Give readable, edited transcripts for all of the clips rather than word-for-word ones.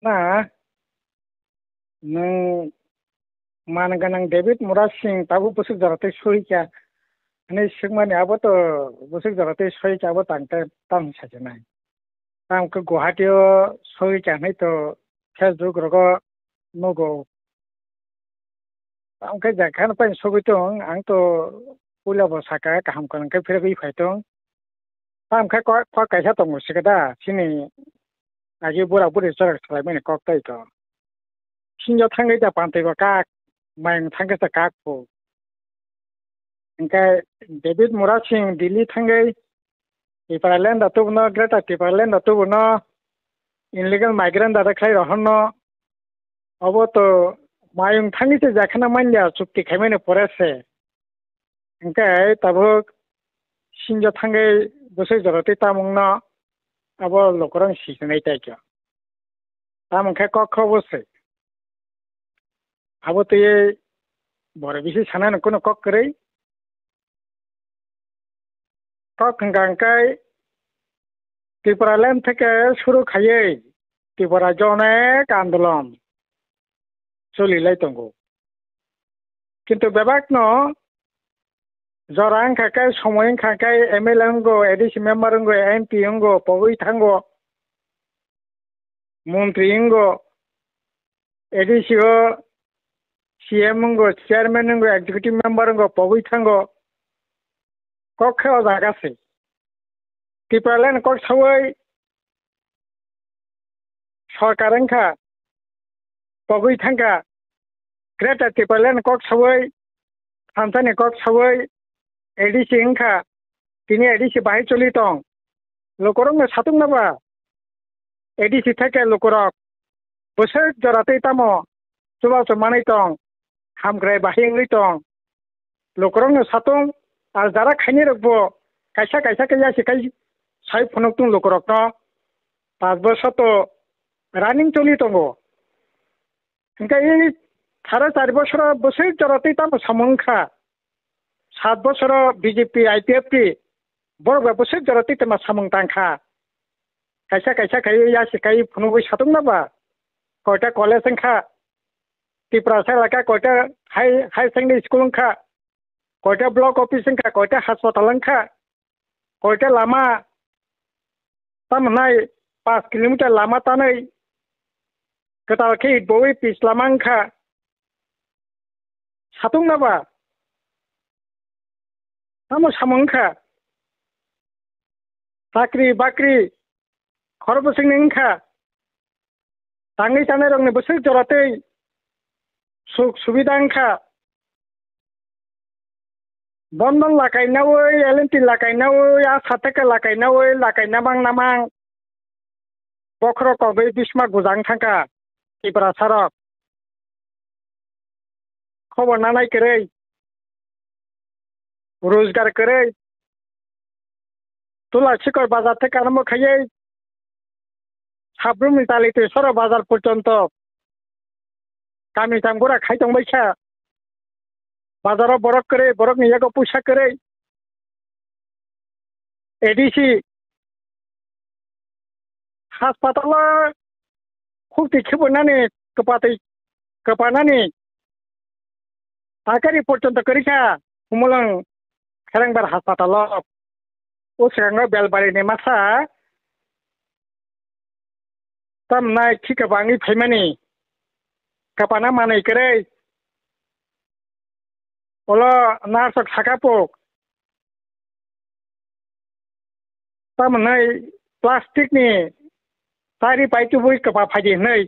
Na, nang managanang David Murat Singh tabu busuk jarate soika. Ani sigmani abo to busuk jarate soika abo tangte tam sajenai. Tam ke Guwahati soika nai to Facebook rogo nogo. Tam ke jakhan pan sobitong ang to pula bo saka kaham kan ke phir bi phaitong. Tam ke ko kaisa tong musikada sini agi bura buri jarak salai mene kok tai ko. Sinjo thangai da pante ko kak maing thangai sa kak po. Engkai David Murat Singh Delhi thangai Iparalen da tu no Greta Iparalen da tu no illegal migrant da khai rohon no abo to mayung thangai se jakhana manja chukti khaimene porese. Engkai tabo sinjo thangai bosai jarate tamung no abo lokorang sikanai tai kyo. Tamung khai kok khobose. Abo to ye bore bisi sanan kono kok korei kok hangkai Tipraland থেকে শুরু খাইয়ে ত্রিপুরা অনেক আন্দোলন চলিলাই তঙ্গো কিন্তু বেবাক ন জরাং খাকাই সময় খাকাই MLA অঙ্গ ADC member অঙ্গ এমপি অঙ্গ পবই থাঙ্গ মন্ত্রী অঙ্গ এডিসি ও সিএম অঙ্গ চেয়ারম্যান অঙ্গ এক্সিকিউটিভ মেম্বার অঙ্গ পবই থাঙ্গ কক্ষেও জাগাছে Tipraland kok sawai sarkaran kha pagui thangka Greta Tipraland kok sawai Samsani kok sawai ADC ingkha tini ADC bahai choli tong lokorong satung naba ADC theke lokorok bosai jorate tamo chuba manai tong hamgrai bahai ingli tong lokorong satung ar jara khaini rokbo kaisa kaya sikai sai phonok tung lokorok no 5 বছর তো running চলি তঙ্গো এই 4.5 বছর বসে জড়াতেই তাম সমংখা 7 বছর BJP IPFT বড় বসে জড়াতেই তাম সমং তাংখা কাইসা খাই সিকাই ফনুবই সাতুং নাবা কয়টা কলেজ খা ত্রিপুরা সালাকা কয়টা হাই সেকেন্ডারি স্কুল খা কয়টা ব্লক অফিস খা কয়টা হাসপাতাল খা কয়টা Lama Tamanai 5 kilometer lama tanai ketal ke boi pis lamangkha satung naba tamo samangkha sakri bakri khorbosing ningkha tangai tanai rongni bosai joratei suk subidangkha Bondong lakai nawoi, elentin lakai nawoi, asateka lakai nawoi, lakai namang. Bokro kogai bisma guzang thangka, Tripura sarok. Khobor nanai kerei, rozgar kerei. Tula chikor bazar theke arambo khaiye. Sabrum mitalite soro bazar porjonto. Kami tamgora khai tongbaisa. Bazaro borok kerei, borok niyago puisa kerei. ADC হাসপাতালে খুবটি খেবনানি কপানানি তাকারি পর্যন্ত করিখা হুমলং খেরাংবার হাসপাতাল ও সিগাঙ্গ বেলবারিনি মাসা তামনাই ঠিকবাঙি ফাইমানি কপানা মানাই করে ওলো নার্সক সাকাপক তামনাই প্লাস্টিকনি Tari paitu bui kapa phaji nei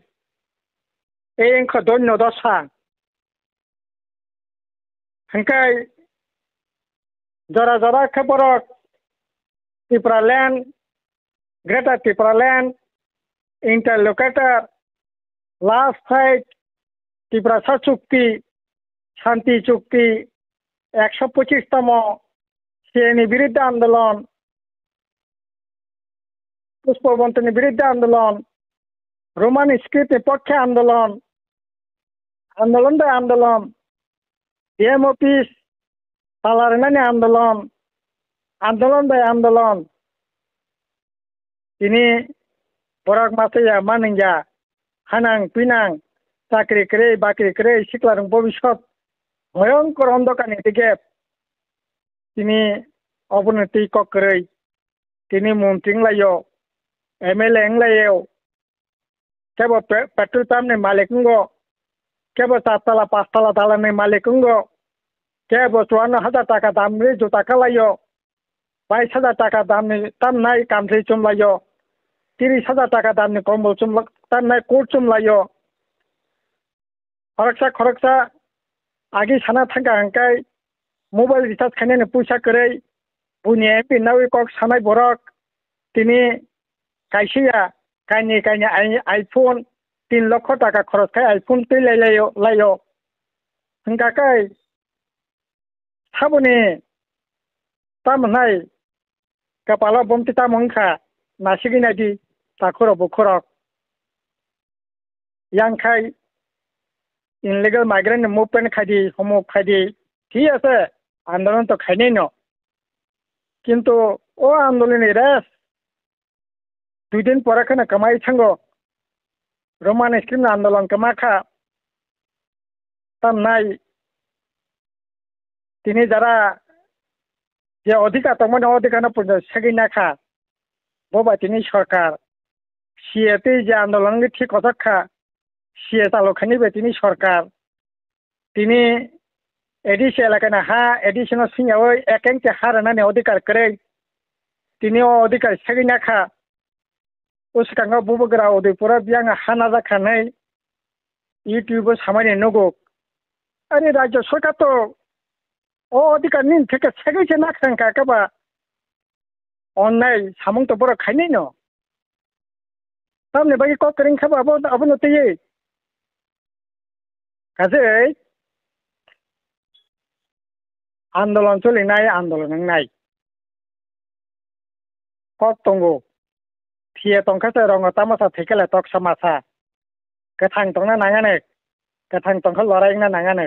eng khodon no dosa hangkai jara khaborok Tipraland Greta Tipraland interlocutor last fight Tripura chukti শান্তি চুক্তি 125তম শ্রেণী বিরুদ্ধে আন্দোলন পুষ্পবন্তনী বিরুদ্ধে আন্দোলন রোমান স্ক্রিপ্টের পক্ষে আন্দোলন ডিএম অফিস পালারনানি আন্দোলন তিনি বরাক মাসে মানিংজা হানাং পিনাং চাকরি করে বাকরি করে সিকলার ভবিষ্যৎ ভয়ঙ্কর অন্ধকার দিকে তিনি অবনতি করে তিনি মন্ত্রী লাইও এমএলএ লাইও কেবল পেট্রোল পাম্পনি মালিক কেবল 4 তলা 5 তলা দালানের মালিক কেবল 54,000 টাকা দামনি জুতা খালাইও 22,000 টাকা দামনি তামনাই কান্থ্রি চুমলাইও 30,000 টাকা দামনি কম্বল তামনাই কোট চুমলাইও খরকসা আগে সানা থাকা হাঙ্কাই মোবাইল রিচার্জ খাইনাनै পয়সা করে বুনি এমপি নাওই কক সানাই বরক তিনি কাইসিয়া কাইনি আইফোন 3 লক্ষ টাকা খরচ খাই আইফোন তুই লাইও হংকাকাই সাবনি তামনাই কপালা বমতি তামংখা নাসিগিনাদি তাখর বখরক ইয়াংখাই ইনলিগেল মাইগ্রেন্ট মুভমেন্ট খাইদি সমুখ খাইদি ঠিক আছে আন্দোলন তো খাইনাই ন কিন্তু ও আন্দোলনের রেস 2 দিন পরে খানে কামাই থাঙ্গো রোমান স্ক্রিম আন্দোলন কামাখা তামনাই তিনি যারা যে অধিকার তখন অধিকার সেগিনাখা ববা তিনি সরকার সিএতে যে আন্দোলন ঠিক কথা সিএ চালকানিবে তিনি সরকার তিনি এডিসি এলাকায় হা এডিশনাল সিংহ একেংকে হারানানি অধিকার করে তিনি অধিকার সেগিনাখা উসকাঙ্গ বুবগ্রা উদয়পুরা বিয়াং হানা জাখানাই ইউটিউব সামাইনে নগো আরে রাজ্য সরকার তো ও অধিকার নিন থেকে সেগেছে না খাঙ্কা কাবা অন্যায় সামং তো বড় খাইনাই ন তামনে বাকি করিং খাবা আবনো তেয়ে কাজে আন্দোলন চলিনাই আন্দোলন নাই কক তঙ্গো থিয়ে তংখাসে রঙ তামাসা থেকেলে তক সমাসা गोथां दंना नाङानो गोथां दंखौ लरायना नाङानो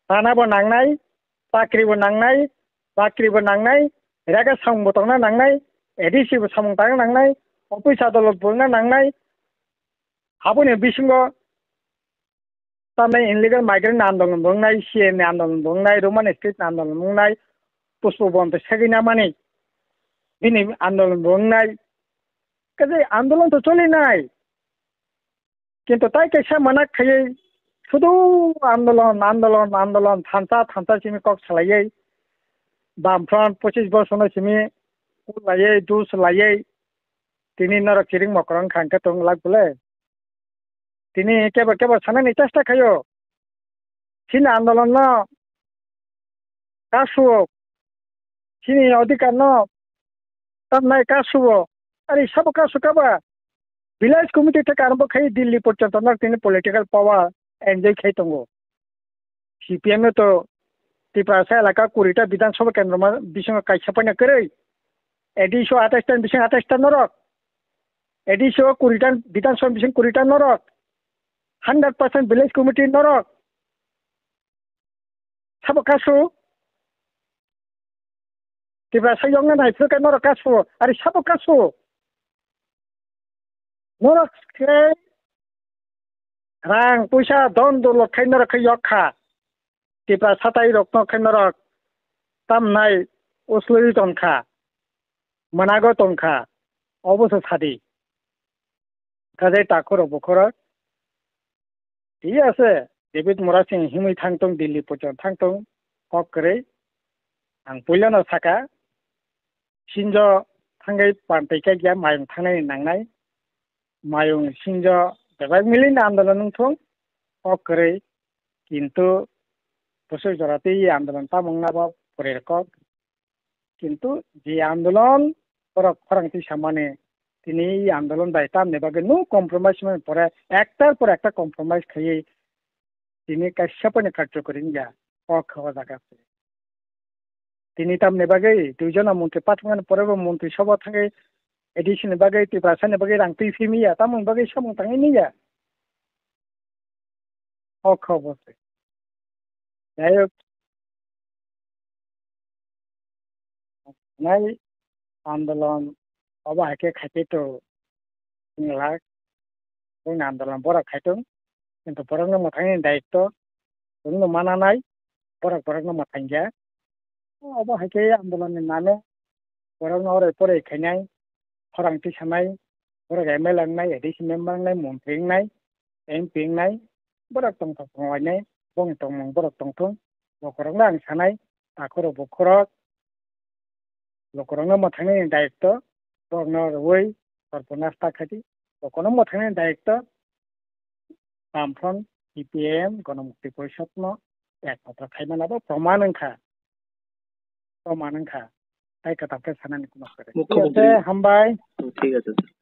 दानाबो नांनाय बाख्रिबो नांनाय बाख्रिबो नांनाय रेगा सामबो दंना नांनाय एडिसिबो सामं दां नांनाय अफिस आदालत बोलना नांनाय हाबोनो बिसिंगो तामने इनलिगेल माइग्रेंट आंदोलन बुंनाय सीएम आंदोलन बुंनाय रोमान स्क्रिप्ट आंदोलन बुंनाय पुष्प बंद सेगिना माने दिनै आंदोलन बुंनाय काजे आंदोलन तो चलिनाय किंतु ताई कैसा मना खाई शुधु आंदोलन आंदोलन आंदोलन थांसा सिमी कक सलाये बामफ्रंट 25 बोसोर सिमी लाये दुस लाये तिनी नरक चिरिंग मकरंग खांके तंग लाग बोले तिनी केबर सानानि चेष्टा खायो सिनी आंदोलन न कासुओ सिनी अधिकार न तब कासुओ अरे सब कासु काबा ভিলেজ কমিটি থেকে আরম্ভ খাই দিল্লি পর্যন্ত তিনি পলিটিক্যাল পাওয়ার এনজয় খাই দঙ্গ সিপিএম তো ত্রিপুরা এলাকা 20টা বিধানসভা কেন্দ্র বিসঙ্গ কাইসাপাইনা করে এডিশো 28টা বিসঙ্গ 28টা নরক এডিশো 20টা বিধানসভা বিসঙ্গ 20টা নরক 100% ভিলেজ কমিটি নরক সাব কাসু ত্রিপুরা সাইয়ং নাইফুকা নরক কাসু আরে সাব কাসু नरक रां पैसा दन दौलत खाय नरक यखा टिप्रा साताई रत्न खाय नरक तामनाय उसलि तनखा मनागो तनखा अबसो सादी काजे ताखर बखर ठीक আছে डेविड मोरासिं हिमै थांतों दिल्ली पर्यन्त थांतों हक करे आं पयलानो साका सिंज थांगै पान्तेका गया मायं थांनाय नांनाय मायं सिंज बेबाय मिलिन आंदोलन थों हक करे किंतु बसर जराते ये आंदोलन ता मंगनाबा परेरकक किंतु जे आंदोलन परक फरंगति सामाने तिनी आंदोलन दायता नेबागे नो कम्प्रोमाइज में परे एकटार पर एकटा कम्प्रोमाइज खाई तिनी काश्यपने कार्य करिन जा हक हवा जागासे तिनी ताम नेबागे दुइजना मन्त्रि पाथंगान परेबो मन्त्रि सभा थांगे एडिशन बागै टिप्रासानि बागै रांति फिमिया तामन बागै सामं थाङै निया हक हबसे जाय नाय आंदोलन अब हाके खाते तो लाख जोंनि आन्दोलन बरक खायदों खिन्थु बरकनो मोथांनि दायित्व जोंनो मानानाय बरकनो मोथांगिया अबहायके आन्दोलननि नानो बरकनो अराय फरायखायनाय फरांथि सानाय बरक एमएलए नाय एडिसि मेम्बार नाय मन्थ्रि नाय एमपि नाय बरक तंथंनाय बं तंमं बरक तंथं बरकनो आं सानाय आखर बखरक बरकनो मोथांनि दायित्व बरकनो रवै सरपनास ताखाति बरकनो मोथांनि दायित्व बामफ्रन सीपीएम गणमुक्ति परिषदनो एकमात्र खायमानाबो प्रमाण ओंखा ताई कथाखौ साननानै मुख्यमंत्री हामबाय ठीक है सर।